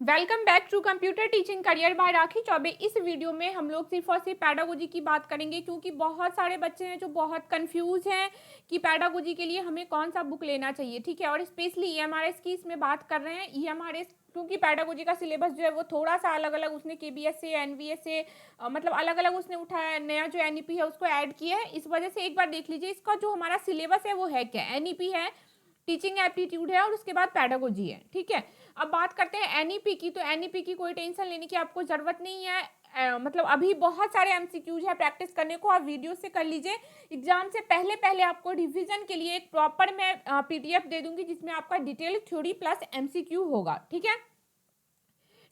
Welcome back to computer teaching career by Rakhi Choubey. इस video में हम लोग सिर्फ और सिर्फ पैडागोजी की बात करेंगे, क्योंकि बहुत सारे बच्चे हैं जो बहुत कंफ्यूज हैं कि पैडागोजी के लिए हमें कौन सा बुक लेना चाहिए। ठीक है, और स्पेशली ईएमआरएस की इसमें बात कर रहे हैं। ईएमआरएस क्योंकि पैडागोजी का सिलेबस जो है वो थोड़ा सा अलग अलग, उसने केबीएस से एनवीएस से मतलब अलग अलग उसने उठाया, नया जो एनईपी है उसको ऐड किया है। इस वजह से एक बार देख लीजिए इसका जो हमारा सिलेबस है वो है क्या। एनईपी है, टीचिंग एप्टीट्यूड है और उसके बाद पैडागोजी है। ठीक है, अब बात करते हैं एनईपी की। तो एनईपी की कोई टेंशन लेने की आपको जरूरत नहीं है। मतलब अभी बहुत सारे एमसीक्यूज है, प्रैक्टिस करने को आप वीडियो से कर लीजिए। एग्जाम से पहले पहले आपको रिवीजन के लिए एक प्रॉपर मैं पीडीएफ दे दूंगी जिसमें आपका डिटेल थ्योरी प्लस एमसीक्यू होगा। ठीक है,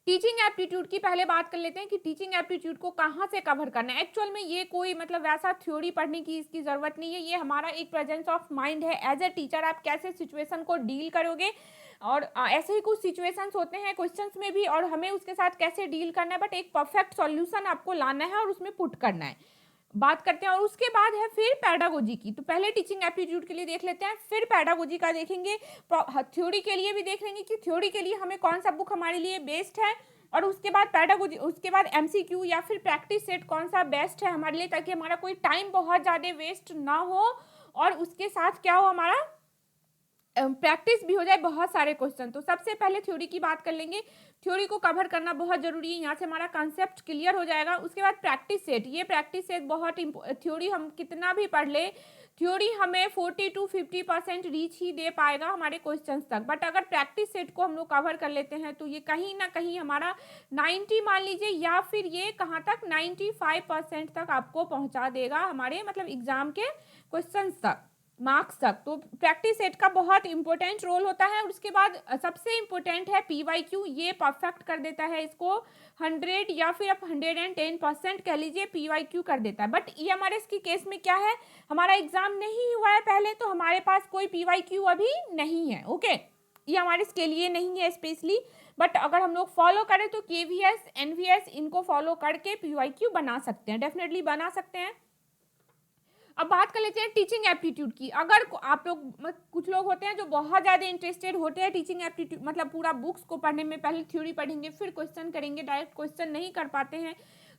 टीचिंग एप्टीट्यूड की पहले बात कर लेते हैं कि टीचिंग एप्टीट्यूड को कहाँ से कवर करना है। एक्चुअल में ये कोई मतलब वैसा थ्योरी पढ़ने की इसकी जरूरत नहीं है, ये हमारा एक प्रेजेंस ऑफ माइंड है। एज ए टीचर आप कैसे सिचुएशन को डील करोगे, और ऐसे ही कुछ सिचुएशंस होते हैं क्वेश्चंस में भी, और हमें उसके साथ कैसे डील करना है, बट एक परफेक्ट सॉल्यूशन आपको लाना है और उसमें पुट करना है। बात करते हैं, और उसके बाद है फिर पैडागोजी की। तो पहले टीचिंग एप्टीट्यूड के लिए देख लेते हैं, फिर पैडागोजी का देखेंगे। थ्योरी के लिए भी देख लेंगे कि थ्योरी के लिए हमें कौन सा बुक हमारे लिए बेस्ट है, और उसके बाद पैडागोजी, उसके बाद एमसीक्यू या फिर प्रैक्टिस सेट कौन सा बेस्ट है हमारे लिए, ताकि हमारा कोई टाइम बहुत ज़्यादा वेस्ट ना हो और उसके साथ क्या हो, हमारा प्रैक्टिस भी हो जाए बहुत सारे क्वेश्चन। तो सबसे पहले थ्योरी की बात कर लेंगे। थ्योरी को कवर करना बहुत जरूरी है, यहाँ से हमारा कंसेप्ट क्लियर हो जाएगा। उसके बाद प्रैक्टिस सेट, ये प्रैक्टिस सेट बहुत थ्योरी हम कितना भी पढ़ ले, थ्योरी हमें 40 to 50% रीच ही दे पाएगा हमारे क्वेश्चंस तक, बट अगर प्रैक्टिस सेट को हम लोग कवर कर लेते हैं तो ये कहीं ना कहीं हमारा 90 मान लीजिए, या फिर ये कहाँ तक 95% तक आपको पहुँचा देगा हमारे मतलब एग्जाम के क्वेश्चन तक, मार्क्स तक। तो प्रैक्टिस सेट का बहुत इंपॉर्टेंट रोल होता है। और उसके बाद सबसे इंपॉर्टेंट है पीवाईक्यू, ये परफेक्ट कर देता है इसको 100 या फिर आप 110% कह लीजिए, पीवाईक्यू कर देता है। बट ईएमआरएस की केस में क्या है, हमारा एग्जाम नहीं हुआ है पहले, तो हमारे पास कोई पीवाईक्यू अभी नहीं है। ओके, ईएमआरएस के लिए नहीं है स्पेशली, बट अगर हम लोग फॉलो करें तो केवीएस एनवीएस इनको फॉलो करके पीवाईक्यू बना सकते हैं, डेफिनेटली बना सकते हैं। अब बात कर लेते हैं टीचिंग एप्टीट्यूड की। अगर आप लोग कुछ लोग होते हैं जो बहुत ज़्यादा इंटरेस्टेड होते हैं टीचिंग एप्टीट्यूड, मतलब पूरा बुक्स को पढ़ने में, पहले थ्योरी पढ़ेंगे फिर क्वेश्चन करेंगे, डायरेक्ट क्वेश्चन नहीं कर पाते हैं,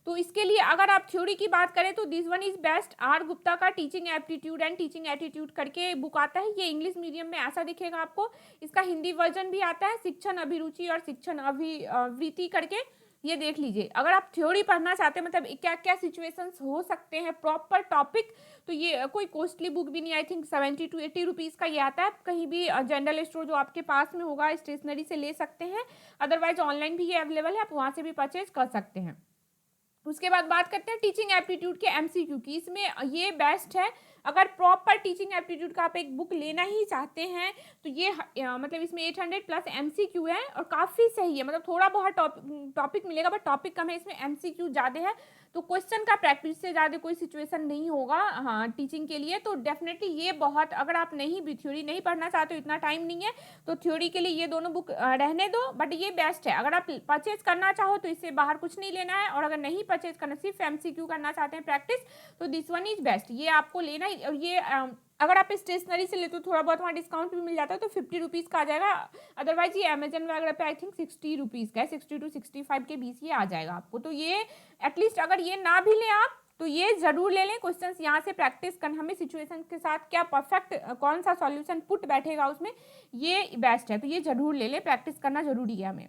तो इसके लिए अगर आप थ्योरी की बात करें तो this one is best. R Gupta का teaching aptitude and teaching attitude करके बुक आता है, ये इंग्लिश मीडियम में ऐसा दिखेगा आपको। इसका हिंदी वर्जन भी आता है, शिक्षण अभिरुचि और शिक्षण अभिवृत्ति करके, ये देख लीजिए। अगर आप थ्योरी पढ़ना चाहते हैं मतलब क्या क्या सिचुएशंस हो सकते हैं, प्रॉपर टॉपिक, तो ये कोई कॉस्टली बुक भी नहीं, आई थिंक 70 to 80 रुपीज़ का ये आता है। कहीं भी जनरल स्टोर जो आपके पास में होगा स्टेशनरी से ले सकते हैं, अदरवाइज ऑनलाइन भी ये अवेलेबल है, आप वहाँ से भी परचेज कर सकते हैं। उसके बाद बात करते हैं टीचिंग एप्टीट्यूड के एमसीक्यू की। इसमें ये बेस्ट है, अगर प्रॉपर टीचिंग एप्टीट्यूड का आप एक बुक लेना ही चाहते हैं तो ये मतलब इसमें 800 प्लस एमसीक्यू है और काफ़ी सही है। मतलब थोड़ा बहुत टॉपिक मिलेगा बट टॉपिक कम है, इसमें एमसीक्यू ज़्यादा है, तो क्वेश्चन का प्रैक्टिस से ज़्यादा कोई सिचुएशन नहीं होगा हाँ टीचिंग के लिए। तो डेफिनेटली ये बहुत, अगर आप नहीं भी थ्योरी नहीं पढ़ना चाहते हो, इतना टाइम नहीं है, तो थ्योरी के लिए ये दोनों बुक रहने दो, बट ये बेस्ट है। अगर आप परचेज करना चाहो तो इससे बाहर कुछ नहीं लेना है, और अगर नहीं परचेज करना, सिर्फ एमसीक्यू करना चाहते हैं प्रैक्टिस, तो दिस वन इज बेस्ट, ये आपको लेना ही। और ये अगर आप स्टेशनरी से लेते हो थोड़ा बहुत वहाँ डिस्काउंट भी मिल जाता है, तो 50 रुपीज़ का आ जाएगा। अदरवाइज ये अमेजन वगैरह पे आई थिंक 60 रुपीज़ का है, 60 to 65 के बीच ये आ जाएगा आपको। तो ये एटलीस्ट अगर ये ना भी लें आप तो ये जरूर ले लें, क्वेश्चंस यहाँ से प्रैक्टिस करना, हमें सिचुएशन के साथ क्या परफेक्ट कौन सा सॉल्यूशन पुट बैठेगा उसमें, ये बेस्ट है, तो ये जरूर ले लें, प्रैक्टिस करना जरूरी है हमें।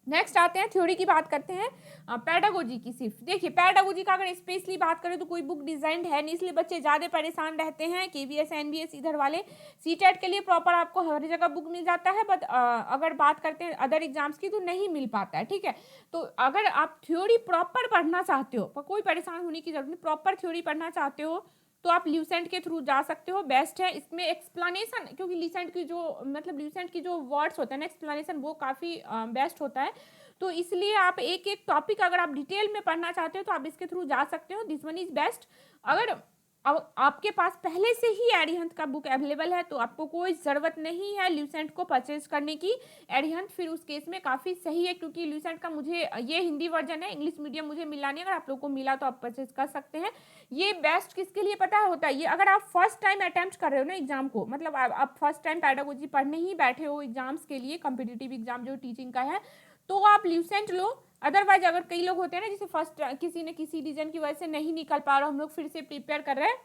नेक्स्ट आते हैं थ्योरी की बात करते हैं, पैडागोजी की। सिर्फ देखिए पैडागोजी का अगर स्पेशली बात करें तो कोई बुक डिजाइंड है नहीं, इसलिए बच्चे ज़्यादा परेशान रहते हैं। केवीएस एनबीएस इधर वाले सीटेट के लिए प्रॉपर आपको हर जगह बुक मिल जाता है, बट अगर बात करते हैं अदर एग्जाम्स की तो नहीं मिल पाता है। ठीक है, तो अगर आप थ्योरी प्रॉपर पढ़ना चाहते हो, कोई परेशान होने की जरूरत नहीं, प्रॉपर थ्योरी पढ़ना चाहते हो तो आप ल्यूसेंट के थ्रू जा सकते हो, बेस्ट है। इसमें एक्सप्लेनेशन, क्योंकि ल्यूसेंट की जो मतलब ल्यूसेंट की जो वर्ड्स होते हैं ना एक्सप्लेनेशन, वो काफ़ी बेस्ट होता है, तो इसलिए आप एक एक टॉपिक अगर आप डिटेल में पढ़ना चाहते हो तो आप इसके थ्रू जा सकते हो, दिस वन इज बेस्ट। अगर आपके पास पहले से ही एरिहंत का बुक अवेलेबल है तो आपको कोई ज़रूरत नहीं है ल्यूसेंट को परचेज करने की। एरिहंत फिर उस केस में काफ़ी सही है, क्योंकि ल्यूसेंट का मुझे ये हिंदी वर्जन है, इंग्लिश मीडियम मुझे मिला नहीं, अगर आप लोग को मिला तो आप परचेज कर सकते हैं। ये बेस्ट किसके लिए पता होता है, ये अगर आप फर्स्ट टाइम अटेम्प्ट कर रहे हो ना एग्जाम को, मतलब आप फर्स्ट टाइम पैडागोजी पढ़ने ही बैठे हो एग्जाम्स के लिए, कॉम्पिटिटिव एग्जाम जो टीचिंग का है, तो आप ल्यूसेंट लो। अदरवाइज अगर कई लोग होते हैं ना, जैसे फर्स्ट किसी ने किसी रीजन की वजह से नहीं निकल पा रहा, हम लोग फिर से प्रिपेयर कर रहे हैं,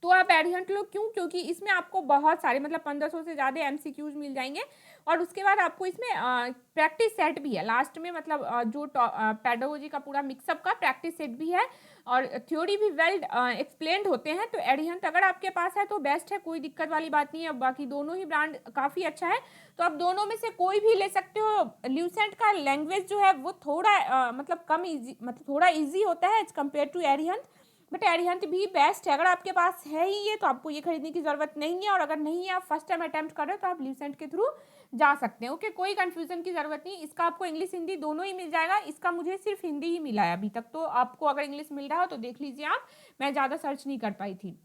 तो आप एडियंट लो। क्यों? क्योंकि इसमें आपको बहुत सारे मतलब 1500 से ज़्यादा एमसीक्यूज मिल जाएंगे, और उसके बाद आपको इसमें प्रैक्टिस सेट भी है लास्ट में, मतलब जो पेडागोजी का पूरा मिक्सअप का प्रैक्टिस सेट भी है, और थ्योरी भी वेल एक्सप्लेन्ड होते हैं। तो एडियंट अगर आपके पास है तो बेस्ट है, कोई दिक्कत वाली बात नहीं है। बाकी दोनों ही ब्रांड काफ़ी अच्छा है, तो आप दोनों में से कोई भी ले सकते हो। ल्यूसेंट का लैंग्वेज जो है वो थोड़ा मतलब कम ईजी, मतलब थोड़ा ईजी होता है एज कम्पेयर टू एरिहंत, बट एरिहंत भी बेस्ट है। अगर आपके पास है ही ये तो आपको ये खरीदने की ज़रूरत नहीं है, और अगर नहीं है, आप फर्स्ट टाइम अटैम्प्ट कर रहे हो, तो आप ल्यूसेंट के थ्रू जा सकते हैं। ओके, कोई कंफ्यूजन की ज़रूरत नहीं। इसका आपको इंग्लिश हिंदी दोनों ही मिल जाएगा। इसका मुझे सिर्फ हिंदी ही मिला है अभी तक, तो आपको अगर इंग्लिश मिल रहा हो तो देख लीजिए आप, मैं ज़्यादा सर्च नहीं कर पाई थी।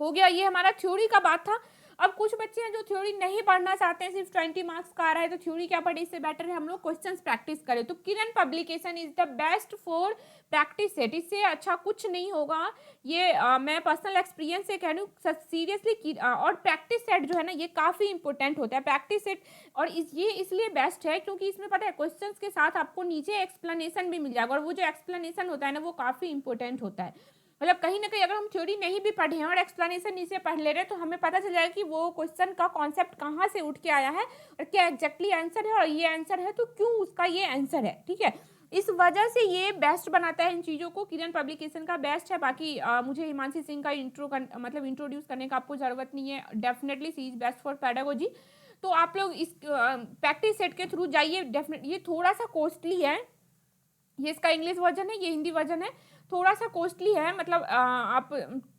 हो गया, ये हमारा थ्योरी का बात था। अब कुछ बच्चे हैं जो थ्योरी नहीं पढ़ना चाहते हैं, सिर्फ 20 मार्क्स का आ रहा है, तो थ्योरी क्या पढ़े, इससे बेटर है हम लोग क्वेश्चंस प्रैक्टिस करें। तो Kiran publication is the best for practice set, इससे अच्छा कुछ नहीं होगा। ये मैं पर्सनल एक्सपीरियंस से कह रही हूँ सीरियसली। और प्रैक्टिस सेट जो है ना, ये काफ़ी इंपॉर्टेंट होता है प्रैक्टिस सेट, और ये इसलिए बेस्ट है क्योंकि इसमें पता है क्वेश्चन के साथ आपको नीचे एक्सप्लेनेशन भी मिल जाएगा, और वो जो एक्सप्लेनेशन होता है ना, वो काफ़ी इंपॉर्टेंट होता है। मतलब कहीं ना कहीं अगर हम थ्योरी नहीं भी पढ़े हैं और एक्सप्लेनेशन नीचे पढ़ ले रहे हैं, तो हमें पता चल जाएगा कि वो क्वेश्चन का कॉन्सेप्ट कहाँ से उठ के आया है, और क्या एग्जैक्टली आंसर है, और ये आंसर है तो क्यों उसका ये आंसर है। ठीक है, इस वजह से ये बेस्ट बनाता है इन चीज़ों को। किरण पब्लिकेशन का बेस्ट है। बाकी मुझे हिमांशी सिंह का मतलब इंट्रोड्यूस करने का आपको ज़रूरत नहीं है। Definitely she is best for pedagogy. तो आप लोग इस प्रैक्टिस सेट के थ्रू जाइए। डेफिनेट ये थोड़ा सा कॉस्टली है, ये इसका इंग्लिश वर्जन है, ये हिंदी वर्जन है, थोड़ा सा कॉस्टली है। मतलब आप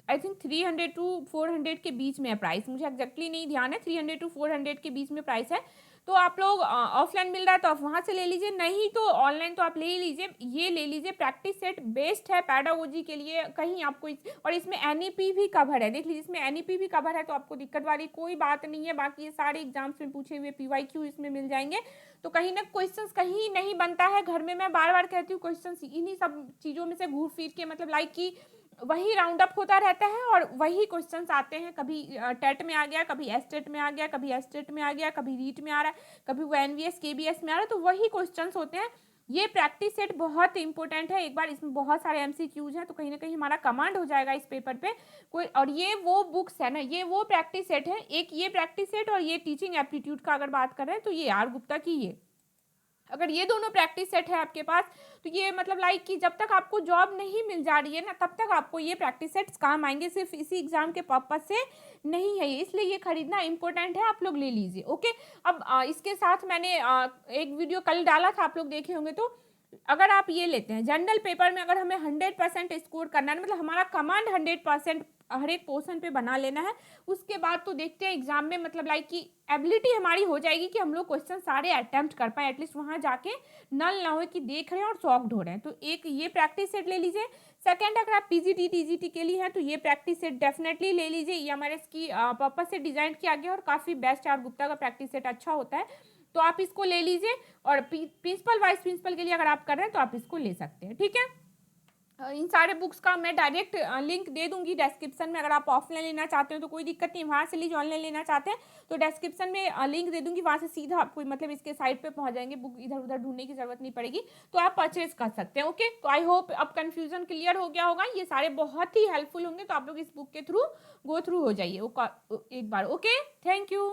आई थिंक 300 टू 400 के बीच में है प्राइस, मुझे एग्जैक्टली नहीं ध्यान है, 300 टू 400 के बीच में प्राइस है। तो आप लोग ऑफलाइन मिल रहा है तो आप वहाँ से ले लीजिए, नहीं तो ऑनलाइन तो आप ले ही लीजिए। ये ले लीजिए, प्रैक्टिस सेट बेस्ट है पेडागोजी के लिए। कहीं आपको और इसमें एनईपी भी कवर है, देख लीजिए इसमें एनईपी भी कवर है, तो आपको दिक्कत वाली कोई बात नहीं है। बाकी ये सारे एग्जाम्स में पूछे हुए पीवाईक्यू इसमें मिल जाएंगे, तो कहीं ना क्वेश्चंस कहीं नहीं बनता है घर में। मैं बार बार कहती हूँ क्वेश्चंस इन्हीं सब चीज़ों में से घूर फिर के, मतलब लाइक कि वही राउंड अप होता रहता है और वही क्वेश्चंस आते हैं। कभी टेट में आ गया, कभी एस्टेट में आ गया, कभी एस्टेट में आ गया, कभी रीट में आ रहा है, कभी वो एनवीएस केबीएस में आ रहा है, तो वही क्वेश्चंस होते हैं। ये प्रैक्टिस सेट बहुत इंपॉर्टेंट है। एक बार इसमें बहुत सारे एमसीक्यूज हैं, तो कहीं ना कहीं हमारा कमांड हो जाएगा इस पेपर पे कोई। और ये वो बुक्स है ना, ये वो प्रैक्टिस सेट है, एक ये प्रैक्टिस सेट और ये टीचिंग एप्टीट्यूड का अगर बात कर रहे हैं तो ये आर गुप्ता की। ये अगर ये दोनों प्रैक्टिस सेट है आपके पास, तो ये मतलब लाइक कि जब तक आपको जॉब नहीं मिल जा रही है ना, तब तक आपको ये प्रैक्टिस सेट्स काम आएंगे। सिर्फ इसी एग्जाम के पर्पज से नहीं है ये, इसलिए ये खरीदना इंपॉर्टेंट है, आप लोग ले लीजिए। ओके, अब इसके साथ मैंने एक वीडियो कल डाला था, आप लोग देखे होंगे। तो अगर आप ये लेते हैं जनरल पेपर में, अगर हमें 100% स्कोर करना है, मतलब हमारा कमांड 100% हर एक पोर्शन पे बना लेना है, उसके बाद तो देखते हैं एग्जाम में, मतलब लाइक कि एबिलिटी हमारी हो जाएगी कि हम लोग क्वेश्चन सारे अटेम्प्ट कर पाए, एटलीस्ट वहाँ जाके नल ना हो कि देख रहे हैं और शॉक्ड हो रहे हैं। तो एक ये प्रैक्टिस सेट ले लीजिए। सेकंड, अगर आप पीजीटी टीजीटी के लिए हैं तो ये प्रैक्टिस सेट डेफिनेटली ले लीजिए। ये हमारे इसकी पर्पज से डिजाइन किया गया और काफ़ी बेस्ट आर गुप्ता का प्रैक्टिस सेट अच्छा होता है, तो आप इसको ले लीजिए। और प्रिंसिपल वाइस प्रिंसिपल के लिए अगर आप कर रहे हैं तो आप इसको ले सकते हैं। ठीक है, इन सारे बुक्स का मैं डायरेक्ट लिंक दे दूंगी डिस्क्रिप्शन में। अगर आप ऑफलाइन लेना चाहते हो तो कोई दिक्कत नहीं, वहाँ से लीजिए। ऑनलाइन लेना चाहते हैं तो डिस्क्रिप्शन में लिंक दे दूंगी, वहाँ से सीधा आपको मतलब इसके साइट पे पहुँच जाएंगे, बुक इधर उधर ढूंढने की जरूरत नहीं पड़ेगी, तो आप परचेज कर सकते हैं। ओके, तो आई होप अब कन्फ्यूजन क्लियर हो गया होगा, ये सारे बहुत ही हेल्पफुल होंगे, तो आप लोग इस बुक के थ्रू गो थ्रू हो जाइए एक बार। Okay, thank you.